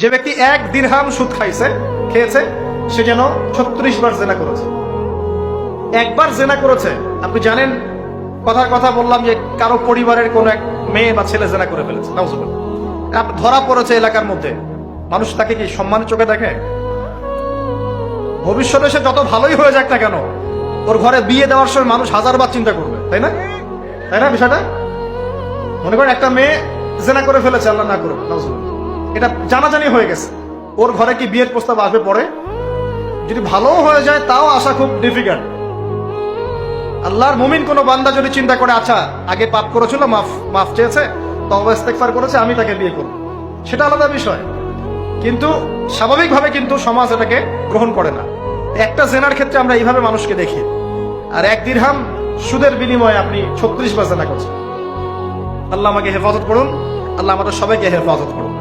যে ব্যক্তি 1 দিরহাম সুদ খেয়েছে সে যেন 36 বার জেনা করেছে। একবার জেনা করেছে, আপনি জানেন কথার কথা বললাম যে কারো পরিবারের কোন এক মেয়ে বা ছেলে জেনা করে ফেলেছে, নাউজুবিল্লাহ, ধরা পড়েছে এলাকার মধ্যে, মানুষ তাকে কি সম্মানের চোখে দেখে? ভবিষ্যতে সে যত ভালোই হয়ে যাক না কেন, ওর ঘরে বিয়ে দেওয়ার সময় মানুষ 1000 বার চিন্তা করবে, তাই না? তাই না বিষয়টা? মনে করেন একটা মেয়ে জেনা করে ফেলেছে, আল্লাহ না করুক, নাউজুবিল্লাহ, এটা জানাজানি হয়ে গেছে, ওর ঘরে কি বিয়ের প্রস্তাব আসবে পরে? যদি ভালো হয়ে যায় তাও আসা খুব ডিফিকাল্ট। আল্লাহর মুমিন কোন বান্দা যদি চিন্তা করে, আচ্ছা আগে পাপ করেছিল, মাফ চেয়েছে, তওবা ইস্তেগফার করেছে, আমি তাকে বিয়ে করব, সেটা আলাদা বিষয়। কিন্তু স্বাভাবিকভাবে কিন্তু সমাজ এটাকে গ্রহণ করে না। একটা জেনার ক্ষেত্রে আমরা এইভাবে মানুষকে দেখি, আর 1 দিরহাম সুদের বিনিময়ে আপনি 36 বার জেনা করছেন। আল্লাহ আমাকে হেফাজত করুন, আল্লাহ আমাদের সবাইকে হেফাজত করুন।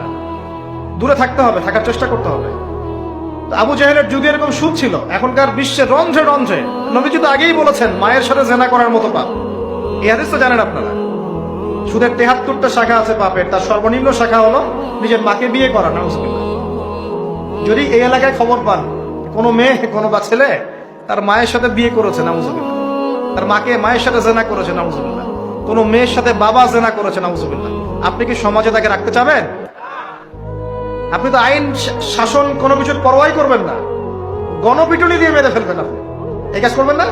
দূরে থাকতে হবে, থাকার চেষ্টা করতে হবে। আবু জাহেলের যুগে এরকম সুদ ছিল, এখনকার বিশ্বে রন্ধ্রে রন্ধ্রে। নবীজি তো আগেই বলেছেন মায়ের সাথে জেনা করার মতো পাপ। এই হাদিস তো জানেন আপনারা। সুদের 73টা শাখা আছে পাপের, তার সর্বনিম্ন শাখা হলো নিজের মাকে বিয়ে করা, নাউজুবিল্লাহ। যদি এই এলাকায় খবর পান কোনো মেয়ে কোনো বা ছেলে তার মায়ের সাথে বিয়ে করেছে, নাউজুবিল্লাহ, তার মায়ের সাথে জেনা করেছে, নাউজুবিল্লাহ, কোনো মেয়ের সাথে বাবা জেনা করেছে, নাউজুবিল্লাহ, আপনি কি সমাজে তাকে রাখতে চাবেন? আপনি তো আইন শাসন কোনো কিছুর পরোয়াই করবেন না, গণপিটুনি দিয়ে মেরে ফেলবেন। আপনি এই কাজ করবেন না?